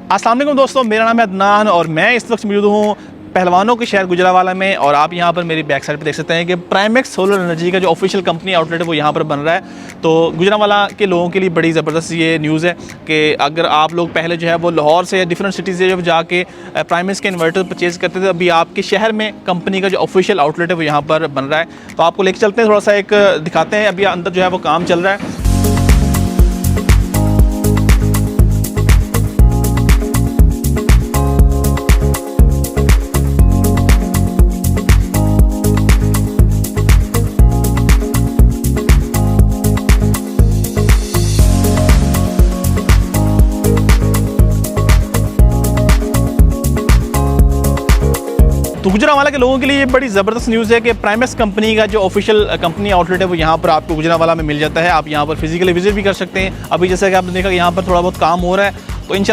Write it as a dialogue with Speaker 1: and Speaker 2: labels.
Speaker 1: अस्सलाम वालेकुम दोस्तों, मेरा नाम है अदनान और मैं इस वक्त मौजूद हूँ पहलवानों के शहर गुजरावाला में। और आप यहाँ पर मेरी बैक साइड पे देख सकते हैं कि प्राइमेक्स सोलर एनर्जी का जो ऑफिशियल कंपनी आउटलेट है वो यहाँ पर बन रहा है। तो गुजरावाला के लोगों के लिए बड़ी ज़बरदस्त ये न्यूज़ है कि अगर आप लोग पहले जो है वो लाहौर से या डिफरेंट सिटीज़ से जब जाके प्राइमेक्स के इन्वर्टर परचेज़ करते थे, अभी आपके शहर में कंपनी का जो ऑफिशियल आउटलेट है वो यहाँ पर बन रहा है। तो आपको लेके चलते हैं, थोड़ा सा एक दिखाते हैं। अभी अंदर जो है वो काम चल रहा है। तो गुजरावाला के लोगों के लिए ये बड़ी ज़बरदस्त न्यूज़ है कि प्राइमेक्स कंपनी का जो ऑफिशियल कंपनी आउटलेट है वो यहाँ पर आपको गुजरावाला में मिल जाता है। आप यहाँ पर फिजिकली विजिट भी कर सकते हैं। अभी जैसा कि आपने देखा कि यहाँ पर थोड़ा बहुत काम हो रहा है